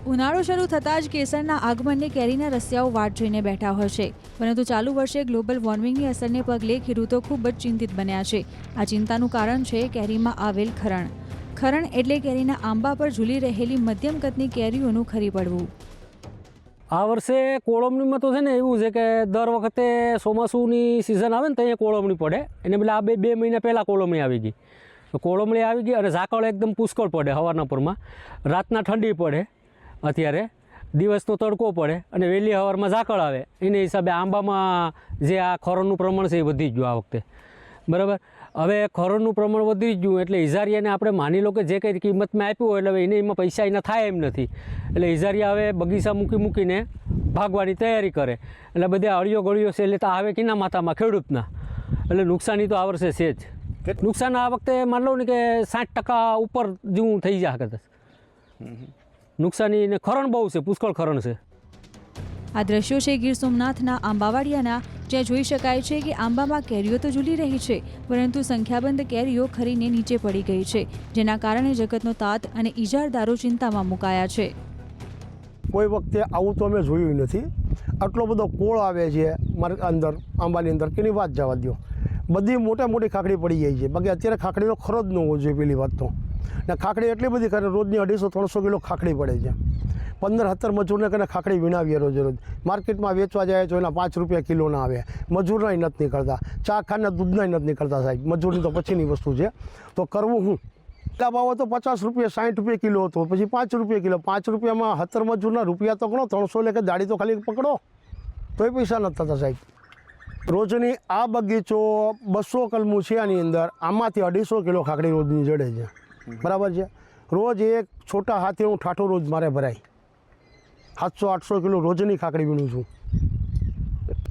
ઉનાળો શરૂ થતાં જ કેસરના આગમનને કેરીના રસિયાઓ વાટ જોઈને બેઠા હોય છે, પરંતુ ચાલુ વર્ષે ગ્લોબલ વોર્મિંગની અસરને પગલે ખેડૂતો ખૂબ જ ચિંતિત બન્યા છે। આ ચિંતાનું કારણ છે કેરીમાં આવેલ ખરણ। ખરણ એટલે કેરીના આંબા પર ઝૂલી રહેલી મધ્યમ કદની કેરીઓનું ખરી પડવું। આ વર્ષે કોળમણીમાં તો છે ને એવું છે કે દર વખતે ચોમાસુની સિઝન આવે ને તો અહીંયા કોળમણી પડે, એને બદલે આ બે મહિના પહેલાં કોળમણી આવી ગઈ। તો કોળમણી આવી ગઈ અને ઝાકળ એકદમ પુષ્કળ પડે, સવારના પરમાં રાતના ઠંડી પડે, અત્યારે દિવસનો તડકો પડે અને વહેલી સવારમાં ઝાકળ આવે, એને હિસાબે આંબામાં જે આ ખરણનું પ્રમાણ છે એ વધી ગયું આ વખતે, બરાબર। હવે ખરણનું પ્રમાણ વધી ગયું એટલે ઇઝારિયાને આપણે માની લો કે જે કંઈ કિંમતમાં આપ્યું હોય એટલે એને એમાં પૈસા એના થાય એમ નથી, એટલે ઇઝારિયા હવે બગીચા મૂકીને ભાગવાની તૈયારી કરે, એટલે બધા અળીઓ ગળીઓ છે એટલે તો આવે કિના માથામાં ખેડૂતના, એટલે નુકસાની તો આ વર્ષે છે જ। નુકસાન આ વખતે માન લો ને કે 60% ઉપર જેવું થઈ જાય કદાચ નુકસાની, ને ખરણ બહુ છે, પુષ્કળ ખરણ છે। આ દ્રશ્યો છે ગીર સોમનાથના આંબાવાડિયાના, જ્યાં જોઈ શકાય છે કે આંબામાં કેરીઓ તો ઝૂલી રહી છે, પરંતુ સંખ્યાબંધ કેરીઓ ખરીને નીચે પડી ગઈ છે, જેના કારણે જગતનો તાત અને ઇજારદારો ચિંતામાં મુકાયા છે। કોઈ વખતે આવું તો અમે જોયું નથી। આટલો બધો કોળ આવે છે અંદર આંબાની અંદર કે એની વાત જવા દો, બધી મોટી ખાખડી પડી જાય છે, બાકી અત્યારે ખાખડીનો ખરો જ ન હોવો જોઈએ પહેલી વાત તો। ને ખાખડી એટલી બધી કરે, રોજની 250-300 કિલો ખાખડી પડે છે। 15-17 મજૂરને કરીને ખાખડી વિનાવીએ રોજ માર્કેટમાં વેચવા જાય તો એના 5 રૂપિયા કિલોના આવે, મજૂરના નથી નીકળતા, ચા ખાના દૂધના નથી નીકળતા સાહેબ, મજૂરની તો પછીની વસ્તુ છે। તો કરવું હું? એટલા ભાવ તો 50 રૂપિયા 60 રૂપિયા કિલો હતો, પછી 5 રૂપિયા કિલો, 5 રૂપિયામાં 17 મજૂરના રૂપિયા તો ગણો, 300 લે કે દાડી તો ખાલી પકડો તોય પૈસા નથી થતા સાહેબ। રોજની આ બગીચો 200 કલમું છે, આની અંદર આમાંથી 250 કિલો ખાખડી રોજની જડે છે, બરાબર છે। રોજ એક છોટા હાથે હું ઠાઠો રોજ મારે ભરાય, 700-800 કિલો રોજની ખાખડી વીણું છું।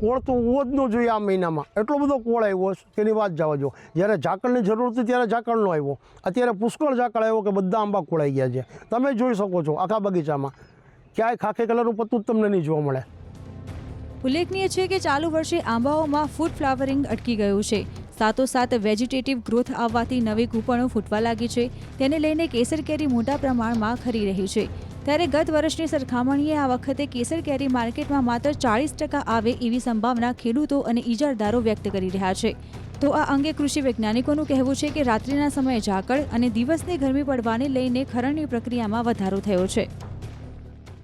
કોળ તો હોવો જ ન જોઈએ આ મહિનામાં, એટલો બધો કોળ આવ્યો તેની વાત જવા જો। જ્યારે ઝાકળની જરૂર હતી ત્યારે ઝાકળ ન આવ્યો, અત્યારે પુષ્કળ ઝાકળ આવ્યો કે બધા આંબા ખોળાઈ ગયા છે। તમે જોઈ શકો છો આખા બગીચામાં ક્યાંય ખાખી કલરનું પત્તું તમને નહીં જોવા મળે। ઉલ્લેખનીય છે કે ચાલુ વર્ષે આંબાઓમાં ફૂડ ફ્લાવરિંગ અટકી ગયું છે, સાથોસાથ વેજીટેટિવ ગ્રોથ આવવાથી નવી કૂંપણો ફૂટવા લાગી છે, તેને લઈને કેસર કેરી મોટા પ્રમાણમાં ખરી રહી છે। ત્યારે ગત વર્ષની સરખામણીએ આ વખતે કેસર કેરી માર્કેટમાં માત્ર 40% આવે એવી સંભાવના ખેડૂતો અને ઇજારદારો વ્યક્ત કરી રહ્યા છે। તો આ અંગે કૃષિ વૈજ્ઞાનિકોનું કહેવું છે કે રાત્રિના સમયે ઝાકળ અને દિવસની ગરમી પડવાને લઈને ખરણની પ્રક્રિયામાં વધારો થયો છે।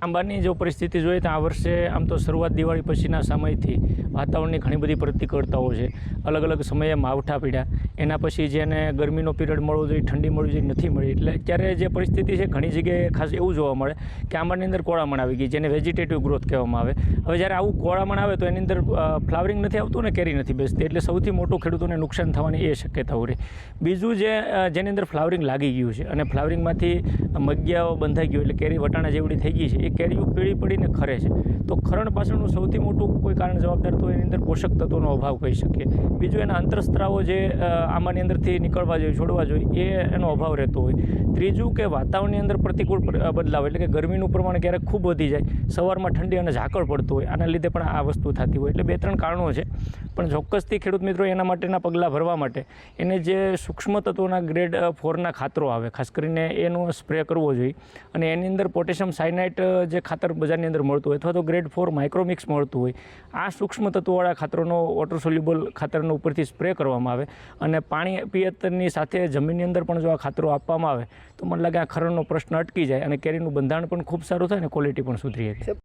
આંબાની જો પરિસ્થિતિ જોઈએ તો આ વર્ષે આમ તો શરૂઆત દિવાળી પછીના સમયથી વાતાવરણની ઘણી બધી પ્રતિકૂળતાઓ છે, અલગ અલગ સમયે માવઠા પીડ્યા, એના પછી જેને ગરમીનો પિરિયડ મળવો જોઈએ, ઠંડી મળવી જોઈએ, નથી મળી, એટલે અત્યારે જે પરિસ્થિતિ છે ઘણી જગ્યાએ ખાસ એવું જોવા મળે કે આંબાની અંદર કોળામણ આવી ગઈ, જેને વેજીટેટિવ ગ્રોથ કહેવામાં આવે। હવે જ્યારે આવું કોળામણ આવે તો એની અંદર ફ્લાવરિંગ નથી આવતું ને કેરી નથી બેસતી, એટલે સૌથી મોટું ખેડૂતોને નુકસાન થવાની એ શક્યતાઓ રહી। બીજું જેની અંદર ફ્લાવરિંગ લાગી ગયું છે અને ફ્લાવરિંગમાંથી મગ્યાઓ બંધાઈ ગયું એટલે કેરી વટાણા જેવડી થઈ ગઈ છે, એ કેરીઓ પીળી પડીને ખરે છે। તો ખરણ પાછળનું સૌથી મોટું કોઈ કારણ જવાબદાર તો એની અંદર પોષક તત્વોનો અભાવ કહી શકીએ। બીજું એના અંતરસ્ત્રાવો જે આંબાની અંદરથી નીકળવા જોઈએ, છોડવા જોઈએ, એનો અભાવ રહેતો હોય। ત્રીજું કે વાતાવરણની અંદર પ્રતિકૂળ બદલાવ એટલે કે ગરમીનું પ્રમાણ ક્યારેક ખૂબ વધી જાય, સવારમાં ઠંડી અને ઝાકળ પડતું હોય, આના લીધે પણ આ વસ્તુ થતી હોય, એટલે 2-3 કારણો છે। પણ ચોક્કસથી ખેડૂત મિત્રો એના માટેના પગલાં ભરવા માટે એને જે સૂક્ષ્મ તત્વોના ગ્રેડ 4ના ખાતરો આવે, ખાસ કરીને એનો સ્પ્રે કરવો જોઈએ, અને એની અંદર પોટેશિયમ સાયનાઇટ જે ખાતર બજારની અંદર મળતું હોય અથવા તો ગ્રેડ 4 માઇક્રોમિક્સ મળતું હોય, આ સૂક્ષ્મ તત્વોવાળા ખાતરોનો વોટર સોલ્યુબલ ખાતરનો ઉપરથી સ્પ્રે કરવામાં આવે અને પાણી પિયતની સાથે જમીનની અંદર પણ જો આ ખાતરો આપવામાં આવે તો મને લાગે આ ખરણનો પ્રશ્ન અટકી જાય અને કેરીનું બંધારણ પણ ખૂબ સારું થાય અને ક્વોલિટી પણ સુધરી શકે।